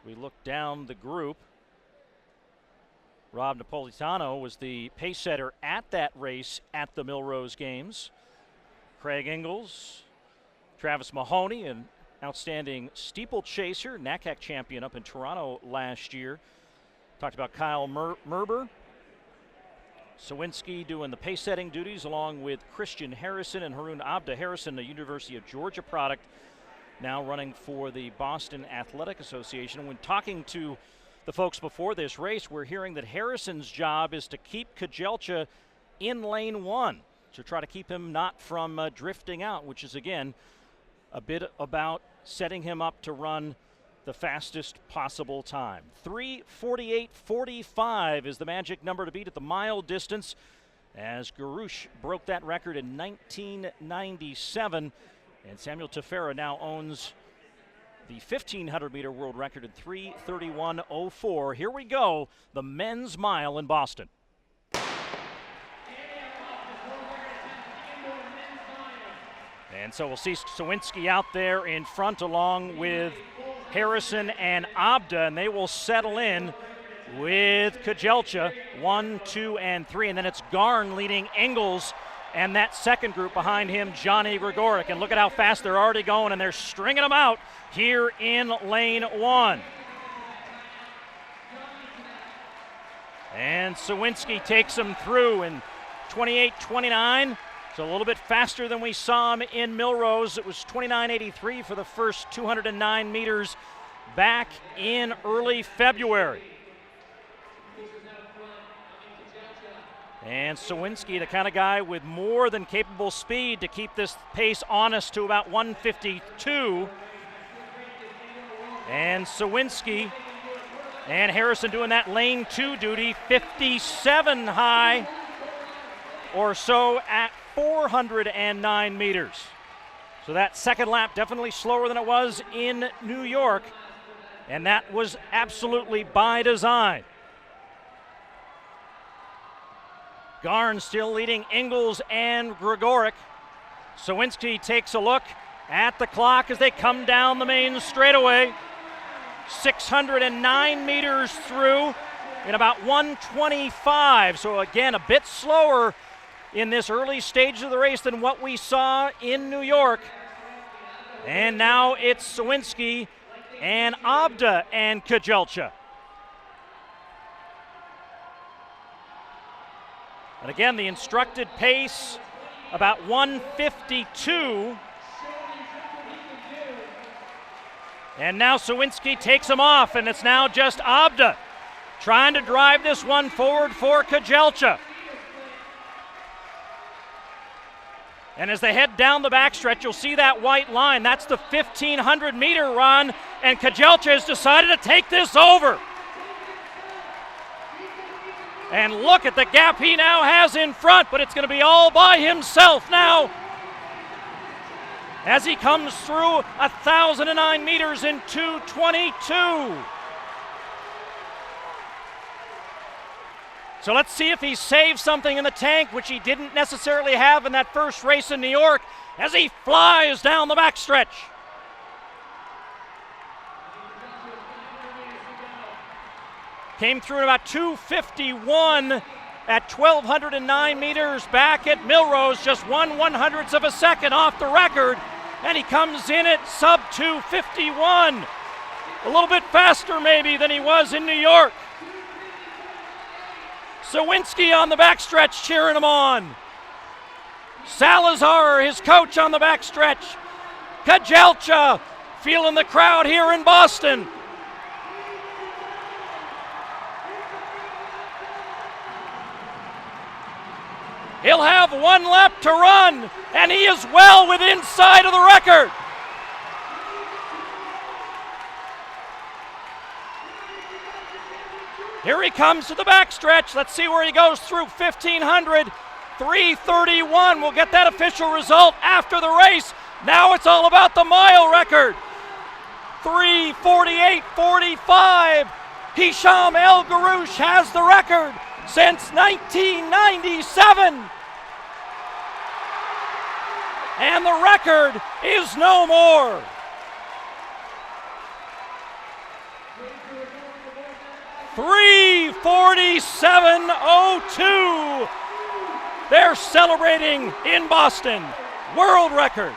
We look down the group. Rob Napolitano was the pace setter at that race at the Millrose Games. Craig Ingalls, Travis Mahoney, an outstanding steeplechaser, NACAC champion up in Toronto last year. Talked about Kyle Merber. Sawinski doing the pace setting duties along with Christian Harrison and Haroon Abda. Harrison, the University of Georgia product, now running for the Boston Athletic Association. When talking to the folks before this race, we're hearing that Harrison's job is to keep Kejelcha in lane one, to try to keep him not from drifting out, which is, again, a bit about setting him up to run the fastest possible time. 3:48.45 is the magic number to beat at the mile distance, as Garouche broke that record in 1997, and Samuel Tefera now owns the 1,500-meter world record in 3:31.04. Here we go, the men's mile in Boston. And so we'll see Sawinski out there in front along with Harrison and Abda, and they will settle in with Kejelcha, 1, 2, and 3. And then it's Garn leading Ingalls, and that second group behind him, Njny, Gregorek. And look at how fast they're already going, and they're stringing them out here in lane one. And Sawinski takes them through in 28.29. So a little bit faster than we saw him in Millrose. It was 29.83 for the first 209 meters back in early February. And Sawinski, the kind of guy with more than capable speed to keep this pace honest to about 1:52. And Sawinski and Harrison doing that lane 2 duty, 57 high or so at 409 meters. So that second lap definitely slower than it was in New York, and that was absolutely by design. Garn still leading Ingalls and Gregorek. Sawinski takes a look at the clock as they come down the main straightaway. 609 meters through in about 1:25. So again, a bit slower in this early stage of the race than what we saw in New York. And now it's Sawinski and Abda and Kejelcha. And again, the instructed pace about 1:52. And now Sawinski takes him off, and it's now just Abda trying to drive this one forward for Kejelcha. And as they head down the backstretch, you'll see that white line. That's the 1,500-meter run, and Kejelcha has decided to take this over. And look at the gap he now has in front, but it's going to be all by himself now as he comes through 1,009 meters in 2:22. So let's see if he saves something in the tank, which he didn't necessarily have in that first race in New York, as he flies down the backstretch. Came through at about 2:51 at 1,209 meters back at Millrose, just 1/100th of a second off the record, and he comes in at sub 2:51. A little bit faster maybe than he was in New York. Sawinski on the backstretch cheering him on. Salazar, his coach, on the backstretch. Kejelcha feeling the crowd here in Boston. He'll have one lap to run, and he is well within sight of the record. Here he comes to the backstretch. Let's see where he goes through 1,500. 3:31. We'll get that official result after the race. Now it's all about the mile record. 3:48.45. Hisham El Garouche has the record since 1997. And the record is no more. 3:47.02. They're celebrating in Boston. World record.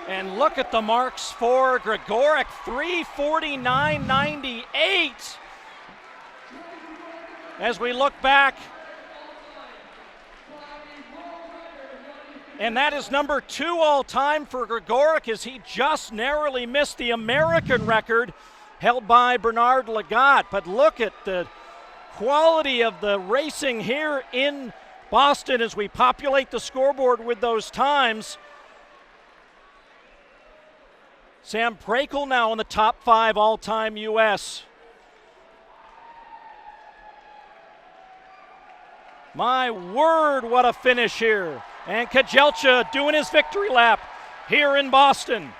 And look at the marks for Gregorek, 3:49.98. As we look back, and that is number 2 all-time for Gregorek, as he just narrowly missed the American record held by Bernard Lagat. But look at the quality of the racing here in Boston as we populate the scoreboard with those times. Sam Prakel now in the top 5 all-time U.S. My word, what a finish here. And Kejelcha doing his victory lap here in Boston.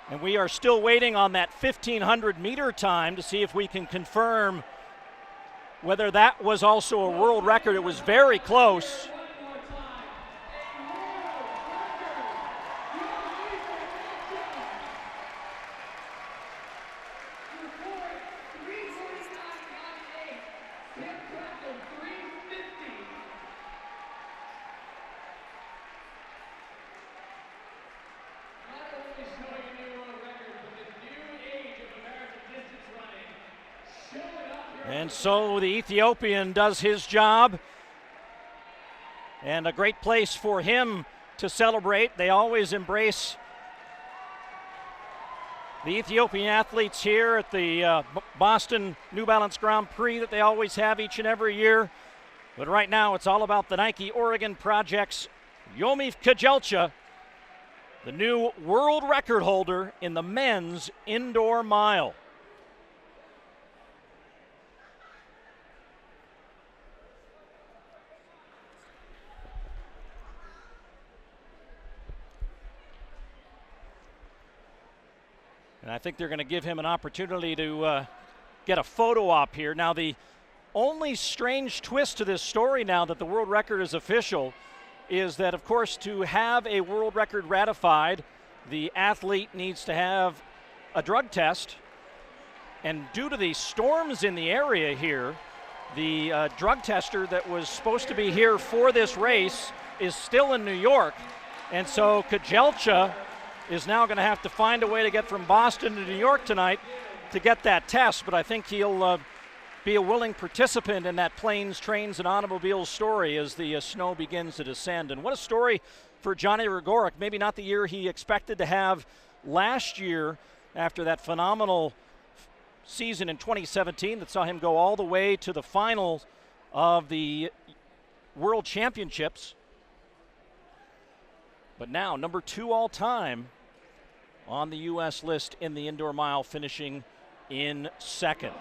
And we are still waiting on that 1,500 meter time to see if we can confirm whether that was also a world record. It was very close. And so the Ethiopian does his job, and a great place for him to celebrate. They always embrace the Ethiopian athletes here at the Boston New Balance Grand Prix that they always have each and every year. But right now it's all about the Nike Oregon Project's Yomif Kejelcha, the new world record holder in the men's indoor mile. And I think they're going to give him an opportunity to get a photo op here. Now, the only strange twist to this story now that the world record is official is that, of course, to have a world record ratified, the athlete needs to have a drug test. And due to the storms in the area here, the drug tester that was supposed to be here for this race is still in New York. And so Kejelcha is now going to have to find a way to get from Boston to New York tonight to get that test. But I think he'll be a willing participant in that planes, trains, and automobiles story as the snow begins to descend. And what a story for Johnny Gregorek. Maybe not the year he expected to have last year after that phenomenal season in 2017 that saw him go all the way to the final of the World Championships. But now, number 2 all-time on the U.S. list in the indoor mile, finishing in 2nd.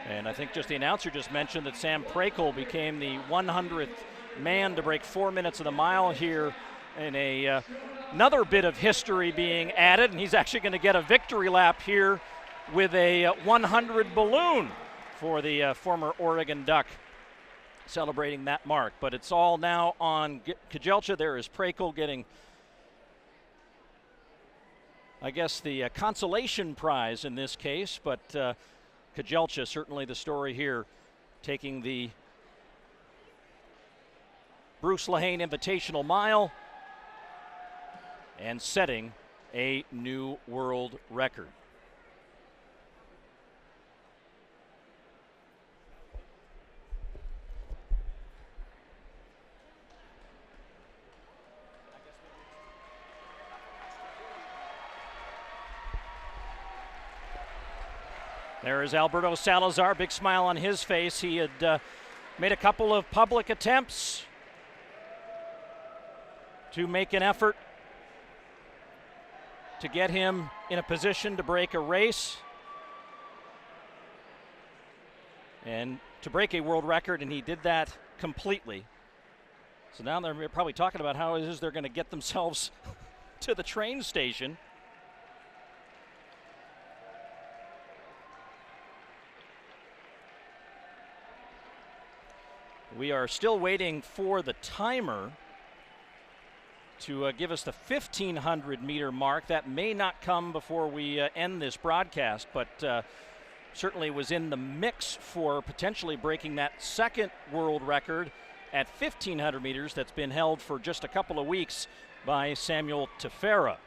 And I think just the announcer just mentioned that Sam Prakel became the 100th man to break 4 minutes of the mile here in another bit of history being added, and he's actually going to get a victory lap here with a 100 balloon for the former Oregon Duck, celebrating that mark. But it's all now on Kejelcha. There is Prakel getting, I guess, the consolation prize in this case, but Kejelcha, certainly the story here, taking the Bruce Lehane Invitational Mile and setting a new world record. There is Alberto Salazar, big smile on his face. He had made a couple of public attempts to make an effort to get him in a position to break a race. and to break a world record, and he did that completely. So now they're probably talking about how it is they're going to get themselves to the train station. We are still waiting for the timer to give us the 1,500 meter mark. That may not come before we end this broadcast, but certainly was in the mix for potentially breaking that second world record at 1,500 meters that's been held for just a couple of weeks by Samuel Tefera.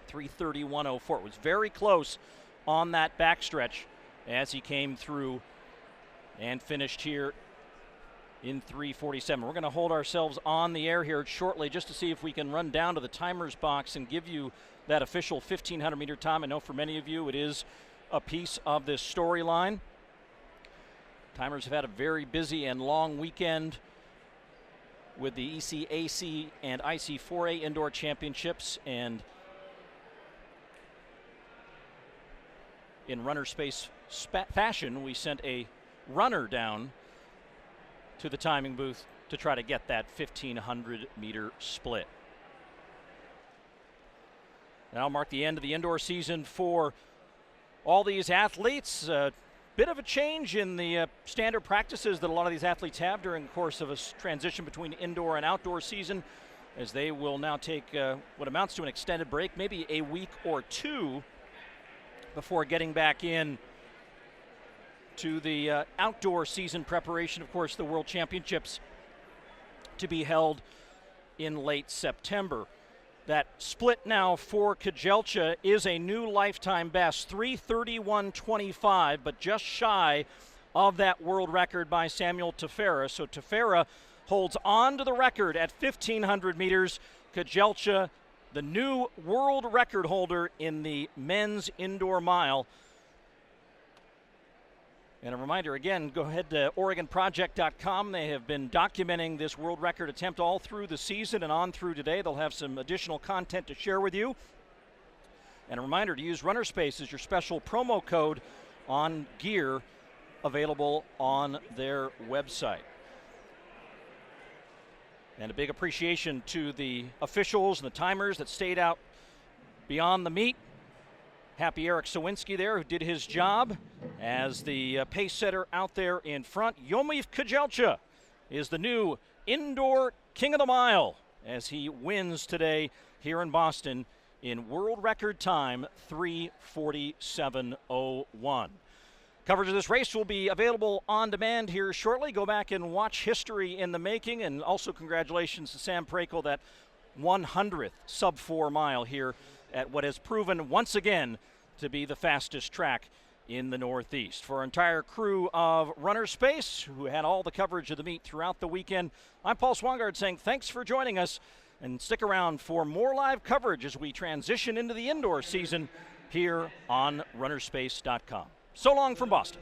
3:31.04. It was very close on that backstretch as he came through and finished here in 3:47. We're going to hold ourselves on the air here shortly just to see if we can run down to the timer's box and give you that official 1,500 meter time. I know for many of you it is a piece of this storyline. Timers have had a very busy and long weekend with the ECAC and IC4A Indoor Championships, and in runner space fashion, we sent a runner down to the timing booth to try to get that 1,500 meter split. That'll mark the end of the indoor season for all these athletes. Bit of a change in the standard practices that a lot of these athletes have during the course of a transition between indoor and outdoor season, as they will now take what amounts to an extended break, maybe a week or two, before getting back in to the outdoor season preparation. Of course, the World Championships to be held in late September. That split now for Kejelcha is a new lifetime best, 3:31.25, but just shy of that world record by Samuel Tefera. So Tefera holds on to the record at 1,500 meters. Kejelcha, the new world record holder in the men's indoor mile. And a reminder, again, go ahead to OregonProject.com. They have been documenting this world record attempt all through the season and on through today. They'll have some additional content to share with you. And a reminder to use RunnerSpace as your special promo code on gear available on their website. And a big appreciation to the officials and the timers that stayed out beyond the meet. Happy Eric Sawinski there, who did his job as the pace setter out there in front. Yomif Kejelcha is the new indoor king of the mile as he wins today here in Boston in world record time, 3:47.01. Coverage of this race will be available on demand here shortly. Go back and watch history in the making, and also congratulations to Sam Prakel, that 100th sub-4 mile here at what has proven once again to be the fastest track in the Northeast. For our entire crew of Runner Space, who had all the coverage of the meet throughout the weekend, I'm Paul Swangard saying thanks for joining us, and stick around for more live coverage as we transition into the indoor season here on runnerspace.com. So long from Boston.